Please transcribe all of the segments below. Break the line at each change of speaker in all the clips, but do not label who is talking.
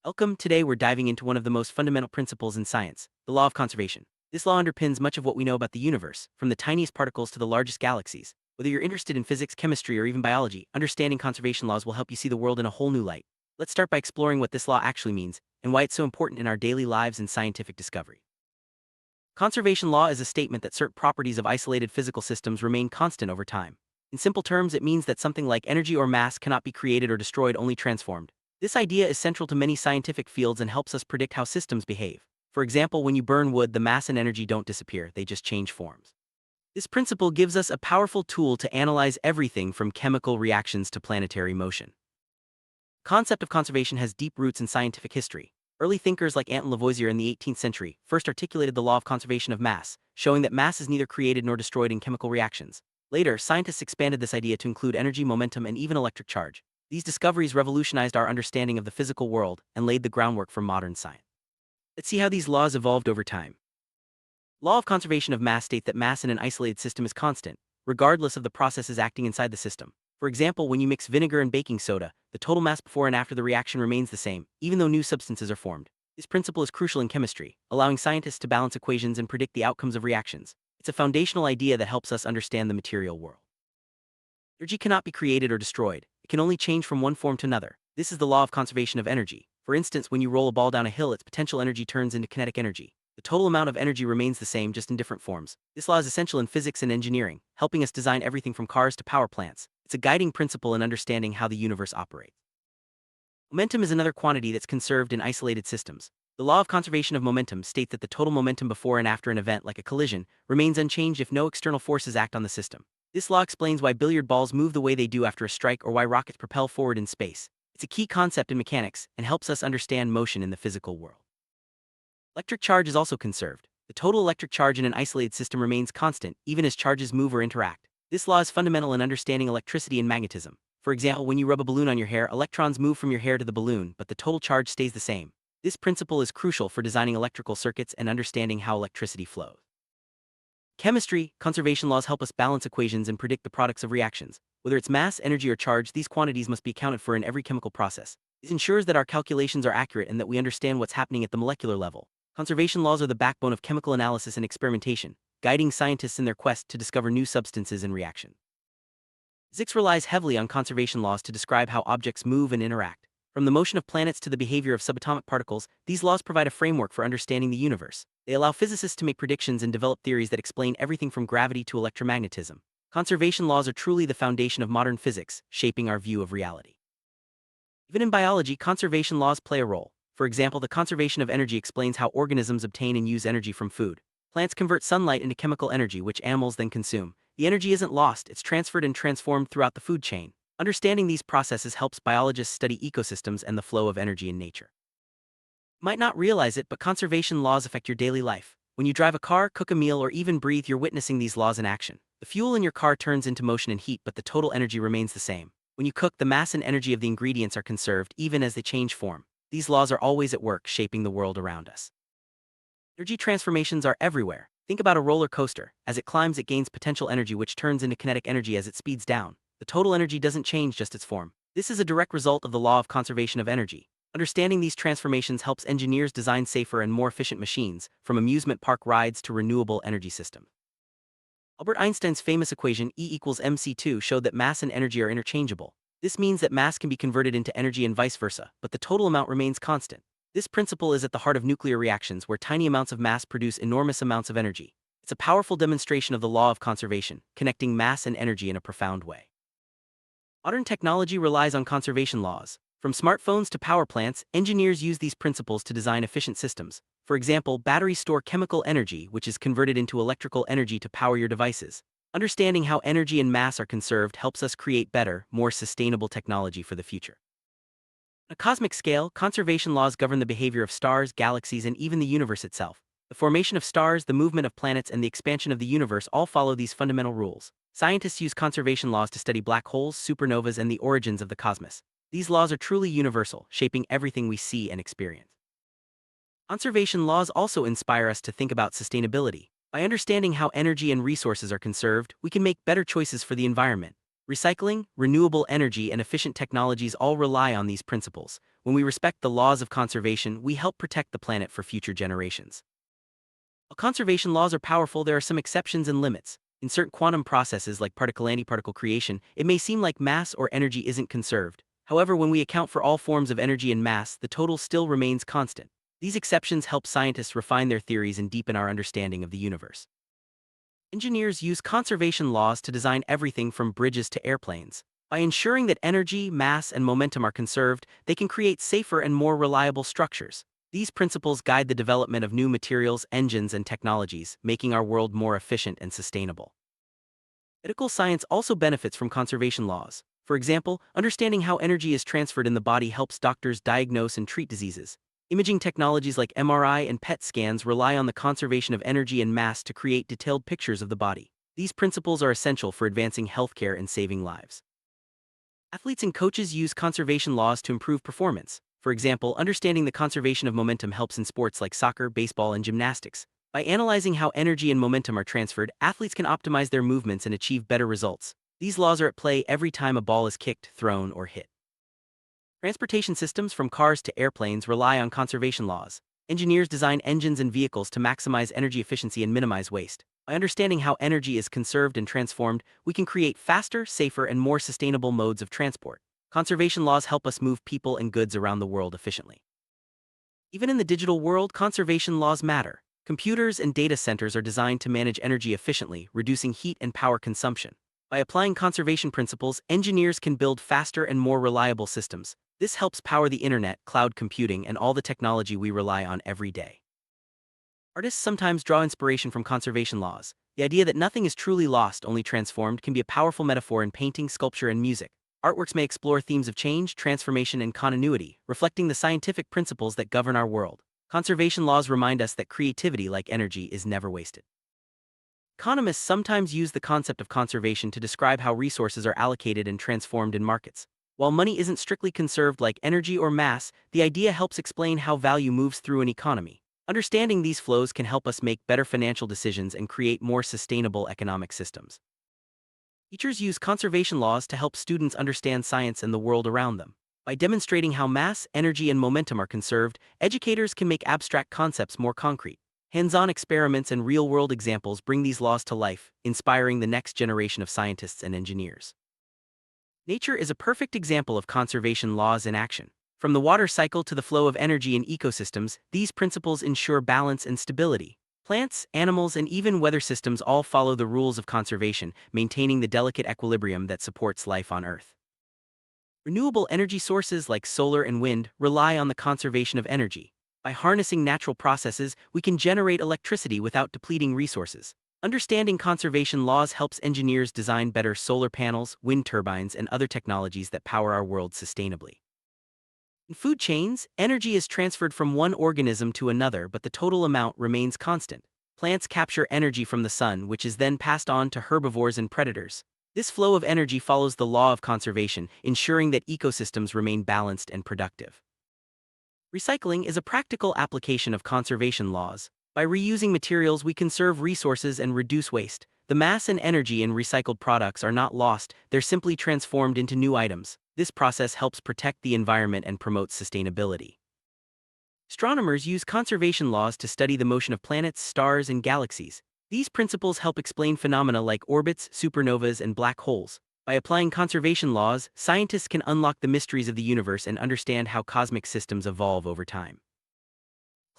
Welcome. Today we're diving into one of the most fundamental principles in science, the law of conservation. This law underpins much of what we know about the universe, from the tiniest particles to the largest galaxies. Whether you're interested in physics, chemistry, or even biology, understanding conservation laws will help you see the world in a whole new light. Let's start by exploring what this law actually means and why it's so important in our daily lives and scientific discovery. Conservation law is a statement that certain properties of isolated physical systems remain constant over time. In simple terms, it means that something like energy or mass cannot be created or destroyed, only transformed. This idea is central to many scientific fields and helps us predict how systems behave. For example, when you burn wood, the mass and energy don't disappear, they just change forms. This principle gives us a powerful tool to analyze everything from chemical reactions to planetary motion. The concept of conservation has deep roots in scientific history. Early thinkers like Anton Lavoisier in the 18th century first articulated the law of conservation of mass, showing that mass is neither created nor destroyed in chemical reactions. Later, scientists expanded this idea to include energy, momentum, and even electric charge. These discoveries revolutionized our understanding of the physical world and laid the groundwork for modern science. Let's see how these laws evolved over time. Law of conservation of mass states that mass in an isolated system is constant, regardless of the processes acting inside the system. For example, when you mix vinegar and baking soda, the total mass before and after the reaction remains the same, even though new substances are formed. This principle is crucial in chemistry, allowing scientists to balance equations and predict the outcomes of reactions. It's a foundational idea that helps us understand the material world. Energy cannot be created or destroyed, it can only change from one form to another. This is the law of conservation of energy. For instance, when you roll a ball down a hill, its potential energy turns into kinetic energy. The total amount of energy remains the same, just in different forms. This law is essential in physics and engineering, helping us design everything from cars to power plants. It's a guiding principle in understanding how the universe operates. Momentum is another quantity that's conserved in isolated systems. The law of conservation of momentum states that the total momentum before and after an event like a collision remains unchanged if no external forces act on the system. This law explains why billiard balls move the way they do after a strike or why rockets propel forward in space. It's a key concept in mechanics and helps us understand motion in the physical world. Electric charge is also conserved. The total electric charge in an isolated system remains constant, even as charges move or interact. This law is fundamental in understanding electricity and magnetism. For example, when you rub a balloon on your hair, electrons move from your hair to the balloon, but the total charge stays the same. This principle is crucial for designing electrical circuits and understanding how electricity flows. Chemistry, conservation laws help us balance equations and predict the products of reactions. Whether it's mass, energy, or charge, these quantities must be accounted for in every chemical process. This ensures that our calculations are accurate and that we understand what's happening at the molecular level. Conservation laws are the backbone of chemical analysis and experimentation, guiding scientists in their quest to discover new substances and reactions. Physics relies heavily on conservation laws to describe how objects move and interact. From the motion of planets to the behavior of subatomic particles, these laws provide a framework for understanding the universe. They allow physicists to make predictions and develop theories that explain everything from gravity to electromagnetism. Conservation laws are truly the foundation of modern physics, shaping our view of reality. Even in biology, conservation laws play a role. For example, the conservation of energy explains how organisms obtain and use energy from food. Plants convert sunlight into chemical energy, which animals then consume. The energy isn't lost, it's transferred and transformed throughout the food chain. Understanding these processes helps biologists study ecosystems and the flow of energy in nature. You might not realize it, but conservation laws affect your daily life. When you drive a car, cook a meal, or even breathe, you're witnessing these laws in action. The fuel in your car turns into motion and heat, but the total energy remains the same. When you cook, the mass and energy of the ingredients are conserved, even as they change form. These laws are always at work, shaping the world around us. Energy transformations are everywhere. Think about a roller coaster. As it climbs, it gains potential energy, which turns into kinetic energy as it speeds down. The total energy doesn't change, just its form. This is a direct result of the law of conservation of energy. Understanding these transformations helps engineers design safer and more efficient machines, from amusement park rides to renewable energy systems. Albert Einstein's famous equation E=mc2 showed that mass and energy are interchangeable. This means that mass can be converted into energy and vice versa, but the total amount remains constant. This principle is at the heart of nuclear reactions, where tiny amounts of mass produce enormous amounts of energy. It's a powerful demonstration of the law of conservation, connecting mass and energy in a profound way. Modern technology relies on conservation laws. From smartphones to power plants, engineers use these principles to design efficient systems. For example, batteries store chemical energy, which is converted into electrical energy to power your devices. Understanding how energy and mass are conserved helps us create better, more sustainable technology for the future. On a cosmic scale, conservation laws govern the behavior of stars, galaxies, and even the universe itself. The formation of stars, the movement of planets, and the expansion of the universe all follow these fundamental rules. Scientists use conservation laws to study black holes, supernovas, and the origins of the cosmos. These laws are truly universal, shaping everything we see and experience. Conservation laws also inspire us to think about sustainability. By understanding how energy and resources are conserved, we can make better choices for the environment. Recycling, renewable energy, and efficient technologies all rely on these principles. When we respect the laws of conservation, we help protect the planet for future generations. While conservation laws are powerful, there are some exceptions and limits. In certain quantum processes like particle-antiparticle creation, it may seem like mass or energy isn't conserved. However, when we account for all forms of energy and mass, the total still remains constant. These exceptions help scientists refine their theories and deepen our understanding of the universe. Engineers use conservation laws to design everything from bridges to airplanes. By ensuring that energy, mass, and momentum are conserved, they can create safer and more reliable structures. These principles guide the development of new materials, engines, and technologies, making our world more efficient and sustainable. Medical science also benefits from conservation laws. For example, understanding how energy is transferred in the body helps doctors diagnose and treat diseases. Imaging technologies like MRI and PET scans rely on the conservation of energy and mass to create detailed pictures of the body. These principles are essential for advancing healthcare and saving lives. Athletes and coaches use conservation laws to improve performance. For example, understanding the conservation of momentum helps in sports like soccer, baseball, and gymnastics. By analyzing how energy and momentum are transferred, athletes can optimize their movements and achieve better results. These laws are at play every time a ball is kicked, thrown, or hit. Transportation systems from cars to airplanes rely on conservation laws. Engineers design engines and vehicles to maximize energy efficiency and minimize waste. By understanding how energy is conserved and transformed, we can create faster, safer, and more sustainable modes of transport. Conservation laws help us move people and goods around the world efficiently. Even in the digital world, conservation laws matter. Computers and data centers are designed to manage energy efficiently, reducing heat and power consumption. By applying conservation principles, engineers can build faster and more reliable systems. This helps power the internet, cloud computing, and all the technology we rely on every day. Artists sometimes draw inspiration from conservation laws. The idea that nothing is truly lost, only transformed, can be a powerful metaphor in painting, sculpture, and music. Artworks may explore themes of change, transformation, and continuity, reflecting the scientific principles that govern our world. Conservation laws remind us that creativity, like energy, is never wasted. Economists sometimes use the concept of conservation to describe how resources are allocated and transformed in markets. While money isn't strictly conserved like energy or mass, the idea helps explain how value moves through an economy. Understanding these flows can help us make better financial decisions and create more sustainable economic systems. Teachers use conservation laws to help students understand science and the world around them. By demonstrating how mass, energy, and momentum are conserved, educators can make abstract concepts more concrete. Hands-on experiments and real-world examples bring these laws to life, inspiring the next generation of scientists and engineers. Nature is a perfect example of conservation laws in action. From the water cycle to the flow of energy in ecosystems, these principles ensure balance and stability. Plants, animals, and even weather systems all follow the rules of conservation, maintaining the delicate equilibrium that supports life on Earth. Renewable energy sources like solar and wind rely on the conservation of energy. By harnessing natural processes, we can generate electricity without depleting resources. Understanding conservation laws helps engineers design better solar panels, wind turbines, and other technologies that power our world sustainably. In food chains, energy is transferred from one organism to another, but the total amount remains constant. Plants capture energy from the sun, which is then passed on to herbivores and predators. This flow of energy follows the law of conservation, ensuring that ecosystems remain balanced and productive. Recycling is a practical application of conservation laws. By reusing materials, we conserve resources and reduce waste. The mass and energy in recycled products are not lost, they're simply transformed into new items. This process helps protect the environment and promotes sustainability. Astronomers use conservation laws to study the motion of planets, stars, and galaxies. These principles help explain phenomena like orbits, supernovas, and black holes. By applying conservation laws, scientists can unlock the mysteries of the universe and understand how cosmic systems evolve over time.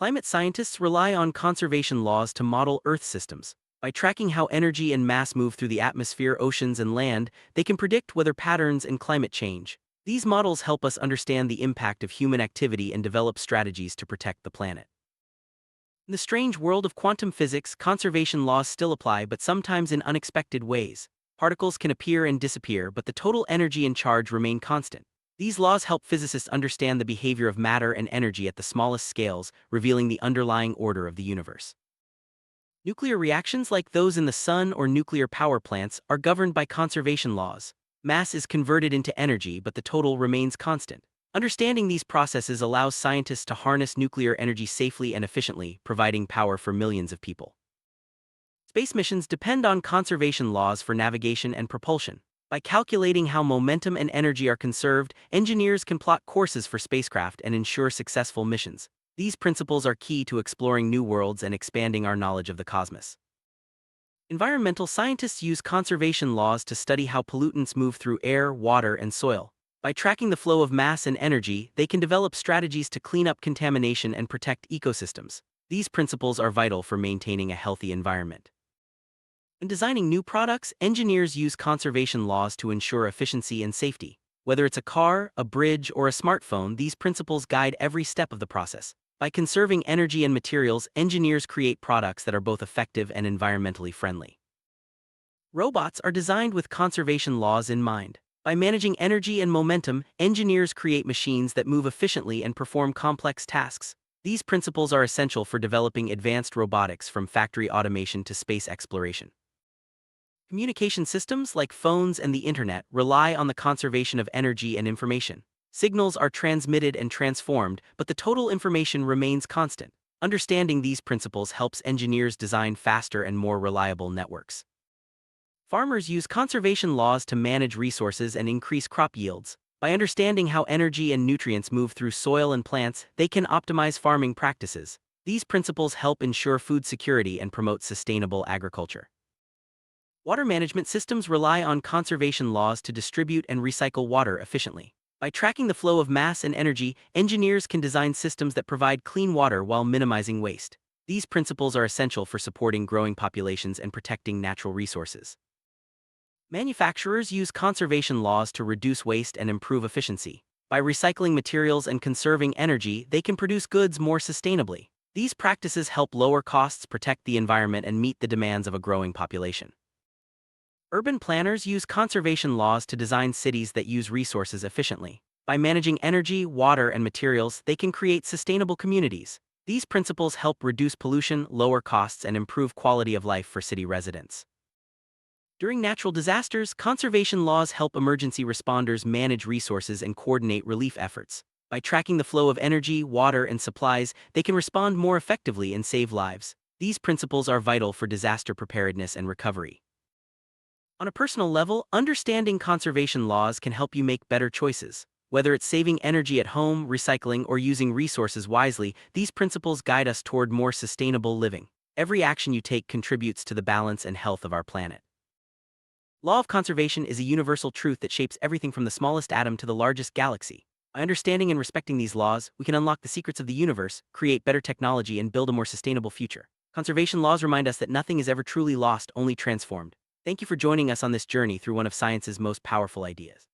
Climate scientists rely on conservation laws to model Earth systems. By tracking how energy and mass move through the atmosphere, oceans, and land, they can predict weather patterns and climate change. These models help us understand the impact of human activity and develop strategies to protect the planet. In the strange world of quantum physics, conservation laws still apply, but sometimes in unexpected ways. Particles can appear and disappear, but the total energy and charge remain constant. These laws help physicists understand the behavior of matter and energy at the smallest scales, revealing the underlying order of the universe. Nuclear reactions like those in the sun or nuclear power plants are governed by conservation laws. Mass is converted into energy, but the total remains constant. Understanding these processes allows scientists to harness nuclear energy safely and efficiently, providing power for millions of people. Space missions depend on conservation laws for navigation and propulsion. By calculating how momentum and energy are conserved, engineers can plot courses for spacecraft and ensure successful missions. These principles are key to exploring new worlds and expanding our knowledge of the cosmos. Environmental scientists use conservation laws to study how pollutants move through air, water, and soil. By tracking the flow of mass and energy, they can develop strategies to clean up contamination and protect ecosystems. These principles are vital for maintaining a healthy environment. When designing new products, engineers use conservation laws to ensure efficiency and safety. Whether it's a car, a bridge, or a smartphone, these principles guide every step of the process. By conserving energy and materials, engineers create products that are both effective and environmentally friendly. Robots are designed with conservation laws in mind. By managing energy and momentum, engineers create machines that move efficiently and perform complex tasks. These principles are essential for developing advanced robotics from factory automation to space exploration. Communication systems like phones and the internet rely on the conservation of energy and information. Signals are transmitted and transformed, but the total information remains constant. Understanding these principles helps engineers design faster and more reliable networks. Farmers use conservation laws to manage resources and increase crop yields. By understanding how energy and nutrients move through soil and plants, they can optimize farming practices. These principles help ensure food security and promote sustainable agriculture. Water management systems rely on conservation laws to distribute and recycle water efficiently. By tracking the flow of mass and energy, engineers can design systems that provide clean water while minimizing waste. These principles are essential for supporting growing populations and protecting natural resources. Manufacturers use conservation laws to reduce waste and improve efficiency. By recycling materials and conserving energy, they can produce goods more sustainably. These practices help lower costs, protect the environment, and meet the demands of a growing population. Urban planners use conservation laws to design cities that use resources efficiently. By managing energy, water, and materials, they can create sustainable communities. These principles help reduce pollution, lower costs, and improve quality of life for city residents. During natural disasters, conservation laws help emergency responders manage resources and coordinate relief efforts. By tracking the flow of energy, water, and supplies, they can respond more effectively and save lives. These principles are vital for disaster preparedness and recovery. On a personal level, understanding conservation laws can help you make better choices. Whether it's saving energy at home, recycling, or using resources wisely, these principles guide us toward more sustainable living. Every action you take contributes to the balance and health of our planet. Law of conservation is a universal truth that shapes everything from the smallest atom to the largest galaxy. By understanding and respecting these laws, we can unlock the secrets of the universe, create better technology, and build a more sustainable future. Conservation laws remind us that nothing is ever truly lost, only transformed. Thank you for joining us on this journey through one of science's most powerful ideas.